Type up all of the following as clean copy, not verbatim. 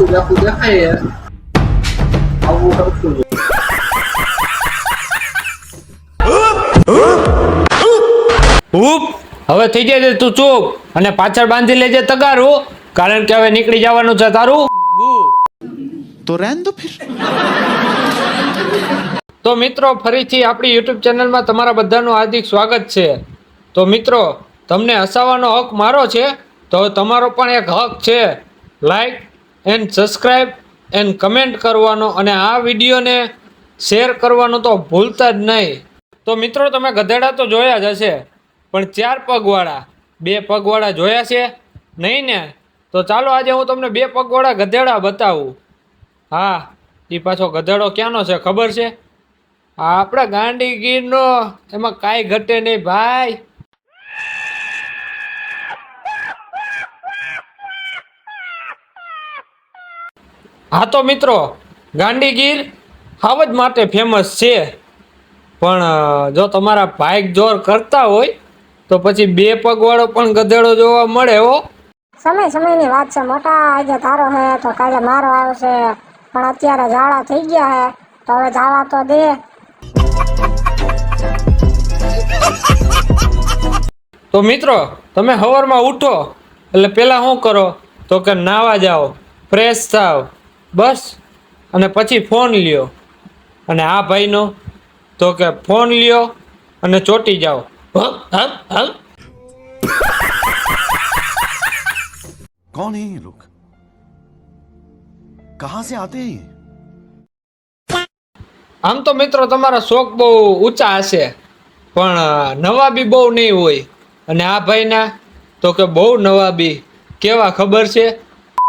આખું દેખાય આવું કરતું ઉપ હવે થઈ જાય તું ચૂપ અને પાછળ બાંધી લેજે તગારું, કારણ કે હવે નીકળી જવાનું છે તારું. तो रहने दो फिर. તો મિત્રો ફરીથી આપણી યુટ્યુબ ચેનલમાં તમારા બધાનું હાર્દિક સ્વાગત છે. તો મિત્રો તમને હસાવવાનો હક મારો છે, તો તમારો પણ એક હક છે like and subscribe and comment કરવાનો, અને આ વિડીયોને શેર કરવાનું તો ભૂલતા જ નહીં. તો મિત્રો તમે ગધેડા તો જોયા જ હશે, પણ 4 પગવાળા 2 પગવાળા જોયા છે નહીં ને? તો ચાલો આજે હું તમને 2 પગવાળા ગધેડા બતાવું. હા, એ પાછો ગધેડો ક્યાંનો છે ખબર છે? આપણા ગાંડીગીરનો, એમાં કાંઈ ઘટે નહીં ભાઈ. હા તો મિત્રો ગાંડીગીર હાવજ માટે ફેમસ છે, પણ જો તમારા ભાઈક જોર કરતા હોય તો પછી 2 પગવાળો પણ ગધેડો જોવા મળે હો. સમયની વાત છે મોટા, આજે તારો હે તો કાલે મારો આવશે, પણ અત્યારે ઝાડા થઈ ગયા હે તો હવે જવા તો દે. તો મિત્રો તમે સવારમાં ઉઠો એટલે પહેલાં શું કરો તો કે નાવા જાઓ, ફ્રેશ થાવ, બસ, અને પછી ફોન લ્યો. અને આ ભાઈનો તો કે ફોન લ્યો અને ચોટી જાઓ. कौन है ये लोग? कहां से आते हैं? આમ તો મિત્રો તમારા શોખ બહુ ઊંચા હશે, પણ નવાબી બહુ નહીં હોય. અને આ ભાઈના તો કે બહુ નવાબી. કેવા ખબર છે?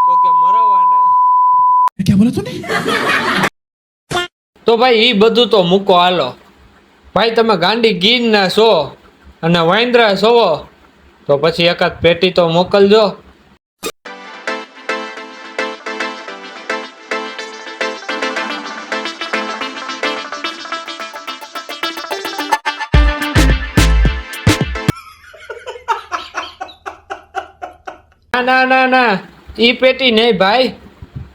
તો કે મરવાના. क्या बोला तूने? તો ભાઈ એ બધું તો મૂકો, હાલો ભાઈ તમે ગાંડી ગીરના છો અને વાંદરા છો, તો પછી એકાદ પેટી તો મોકલજો. ના ના ના, ઈ પેટી નહીં ભાઈ,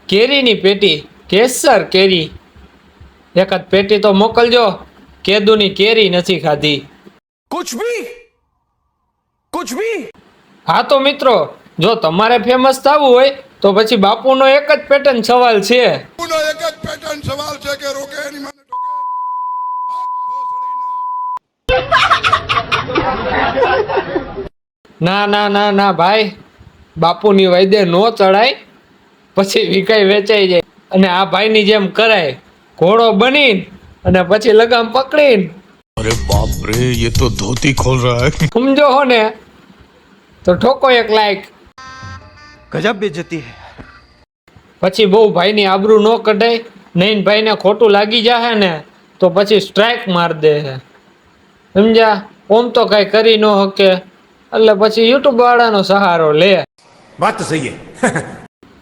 કેરીની પેટી, કેસર કેરી. એકાદ પેટી તો મોકલજો, કેદુની કેરી નથી ખાધી. कुछ भी. હા તો મિત્રો જો તમારે ફેમસ થવું હોય તો પછી બાપુનો એક જ પેટર્ન સવાલ છે. કે રોકે એની મને ના ના ના ના ભાઈ, બાપુની વૈદ્ય નો ચડાય, પછી વિકાઈ વેચાઈ જાય. અને આ ભાઈની જેમ કરાય, ઘોડો બનીને અને પછી લગામ પકડીને. अरे बाप रे, ये तो धोती खोल रहा है. સમજો હો ને? તો ઠોકો એક લાઈક. गजब बेइज्जती है. પછી બહુ ભાઈની આબરૂ ન કઢાય, નહીં ભાઈને ખોટું લાગી જાય ને તો પછી સ્ટ્રાઇક માર દે છે, સમજ્યા? ઓમ તો કઈ કરી ન શકે, એટલે પછી યુટ્યુબ વાળાનો સહારો લે. बात तो सही है.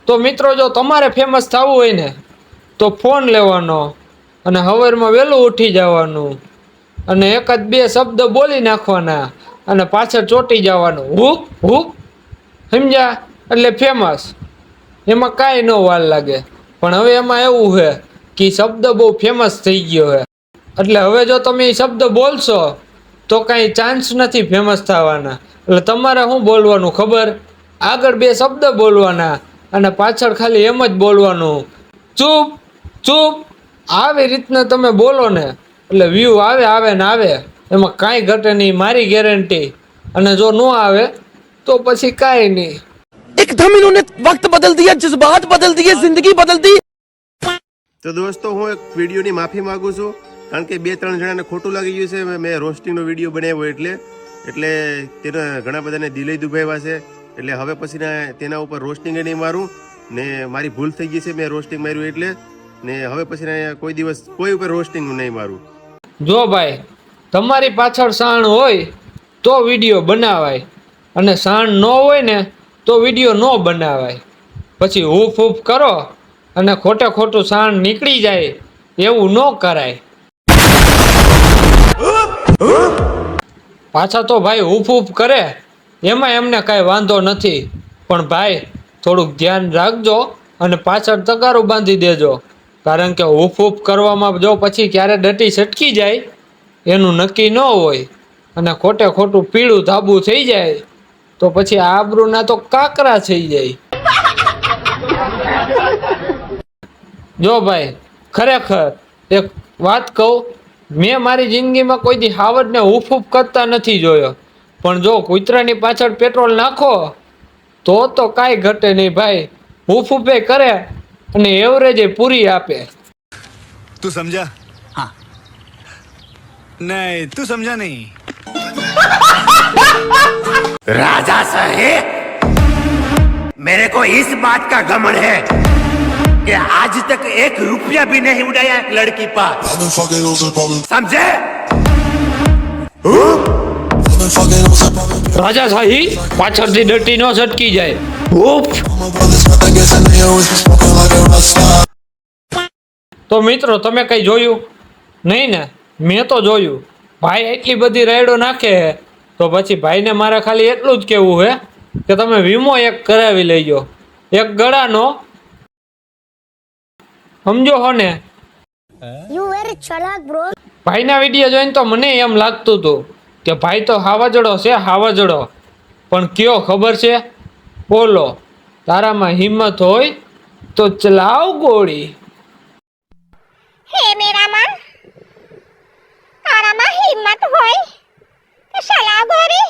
તો મિત્રો જો તમારે ફેમસ થવું હોય ને તો ફોન લેવાનો અને સવારમાં વહેલું ઉઠી જવાનું અને એકાદ 2 શબ્દ બોલી નાખવાના અને પાછળ ચોટી જવાનું, હુક હુક, સમજ્યા? એટલે ફેમસ. એમાં કાંઈ ન વાર લાગે. પણ હવે એમાં એવું છે કે શબ્દ બહુ ફેમસ થઈ ગયો છે, એટલે હવે જો તમે એ શબ્દ બોલશો તો કાંઈ ચાન્સ નથી ફેમસ થવાના. એટલે તમારે શું બોલવાનું ખબર? આગળ 2 શબ્દ બોલવાના અને પાછળ ખાલી એમ જ બોલવાનું, ચૂપ ચૂપ. આવી રીતના તમે બોલો ને એટલે વ્યૂ આવે ને આવે, એમાં કાંઈ ઘટે નહીં, મારી ગેરંટી. અને જો ન આવે તો પછી કાંઈ નહીં. एकदम इन्होंने वक्त बदल दिया, जज्बात बदल दिए, जिंदगी बदल दी. તો દોસ્તો હું એક વિડીયોની માફી માંગુ છું, કારણ કે 2-3 જણાને ખોટું લાગી ગયું છે. મેં રોસ્ટિંગનો વિડીયો બનાવ્યો એટલે તેના ઘણા બધાને દિલે દુભાવ્યા છે. એટલે હવે પછી તેના ઉપર રોસ્ટિંગ નહીં મારું ને, મારી ભૂલ થઈ ગઈ છે, મેં રોસ્ટિંગ માર્યું એટલે. ને હવે પછી કોઈ દિવસ કોઈ ઉપર રોસ્ટિંગ નહીં મારું. જો ભાઈ તમારી પાછળ સાણ હોય તો વિડીયો બનાવાય, અને સાણ ન હોય ને તો વિડીયો ન બનાવાય. પછી હૂફ હૂફ કરો અને ખોટે ખોટું સાણ નીકળી જાય, એવું ન કરાય. પાછા તો ભાઈ હૂફ હૂફ કરે એમાં એમને કાંઈ વાંધો નથી, પણ ભાઈ થોડુંક ધ્યાન રાખજો અને પાછળ તગારું બાંધી દેજો, કારણ કે હૂફ હૂફ કરવામાં જો પછી ક્યારે ડટી સટકી જાય એનું નક્કી ન હોય અને ખોટે ખોટું પીળું ધાબુ થઈ જાય તો પછી આબરૂના તો કાકરા થઈ જાય. જો ભાઈ ખરેખર એક વાત કહું, મેં મારી જિંદગીમાં કોઈ દી હાવડને હૂફ હૂફ કરતા નથી જોયો, પણ જો કૂતરાની પાછળ પેટ્રોલ નાખો તો કાંઈ ઘટે નહીં ભાઈ. હૂફ હૂફે કરે અને એવરેજ પૂરી આપે. तू समझा? हाँ नहीं तू समझा नहीं. राजा साहेब, मेरे को इस बात का घमंड है कि आज तक एक रुपया भी नहीं उड़ाया एक लड़की पास. समझे? રાજા શાહી પાછળથી ડટી ન સટકી જાય. હૂફ. તો મિત્રો તમે કઈ જોયું નહીં ને? મેં તો જોયું. ભાઈ એટલી બધી રાયડો નાખે તો પછી ભાઈને મારે ખાલી એટલું જ કહેવું હે કે તમે વીમો એક કરાવી લેજો, એક ગળાનો, સમજો હો ને? યુ વેરી ચાલાક બ્રો. ભાઈના વિડીયો જોઈને તો મને એમ લાગતું હતું કે ભાઈ તો હાવાજડો છે, હાવાજડો. પણ કયો ખબર છે? બોલો, તારામાં હિંમત હોય તો ચલાવ ગોળી. હે મેરા માં, તારામાં હિંમત હોય તો ચલાવ ગોરી.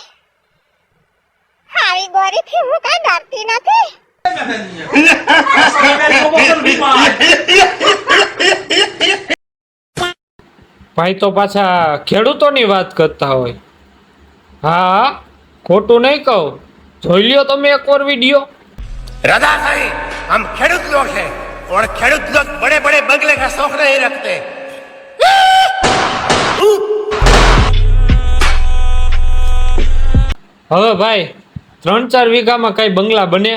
હારી ગોરી થી હું કઈ ડરતી નથી. ભાઈ તો પાછા ખેડૂતોની વાત કરતા હોય. હા, ખોટું નહીં કહું, જોઈ લ્યો તમે એકવાર વિડીયો. राजा साहेब, हम खेडूत लोग हैं और खेडूत लोग बड़े बड़े बंगले का शौक नहीं रखते. હવે ભાઈ 3-4 વીઘામાં કઈ બંગલા બને?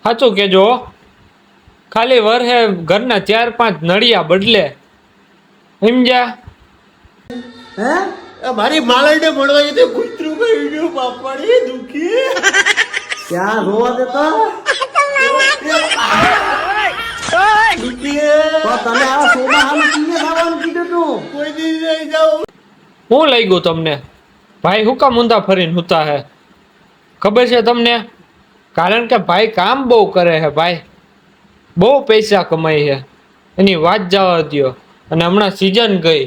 સાચું કેજો. ખાલી વરહે ઘરના 4-5 નળિયા બદલે, સમજ્યા? મારી માલને મળવા જતે કૂતરું ગયું બાપાડી દુખી. ક્યાં રોવા દેતા? તો તને આ સોમાં હાલ કીને ખાવાનું કીધું તું? કોઈ દી નહીં જાઉં. શું લઈ ગયું તમને? ભાઈ હું કામ ઊંધા ફરીને હુતા હે ખબર છે તમને? કારણ કે ભાઈ કામ બહુ કરે છે ભાઈ, બહુ પૈસા કમાય છે, એની વાત જવા દ્યો. અને હમણાં સિઝન ગઈ,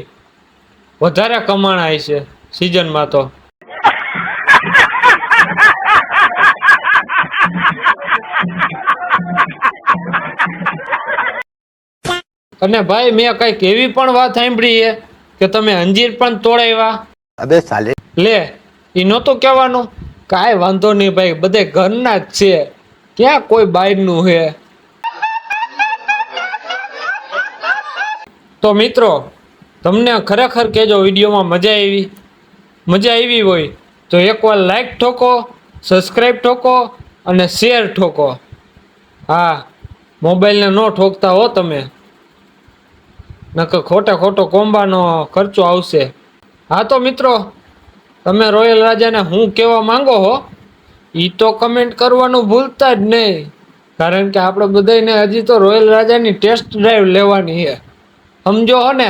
વધારે કમાણા છે સિઝનમાં તો. અને ભાઈ મેં કઈક એવી પણ વાત સાંભળી છે કે તમે અંજીર પણ તોડાવ્યા. અબે સાલે, લે, એ નહોતું કહેવાનું. કાંઈ વાંધો નહીં ભાઈ, બધે ઘરના જ છે, ક્યાં કોઈ બહારનું છે. તો મિત્રો તમને ખરેખર કહેજો વિડીયોમાં મજા આવી હોય તો એકવાર લાઈક ઠોકો, સબસ્ક્રાઈબ ઠોકો અને શેર ઠોકો. હા, મોબાઈલને ન ઠોકતા હો તમે, નકર ખોટો કોમ્બાનો ખર્ચો આવશે. હા તો મિત્રો, તમે રોયલ રાજાને હું કહેવા માંગો હો એ તો કમેન્ટ કરવાનું ભૂલતા જ નહીં, કારણ કે આપણે બધાને હજી તો રોયલ રાજાની ટેસ્ટ ડ્રાઈવ લેવાની છે, સમજો હો ને?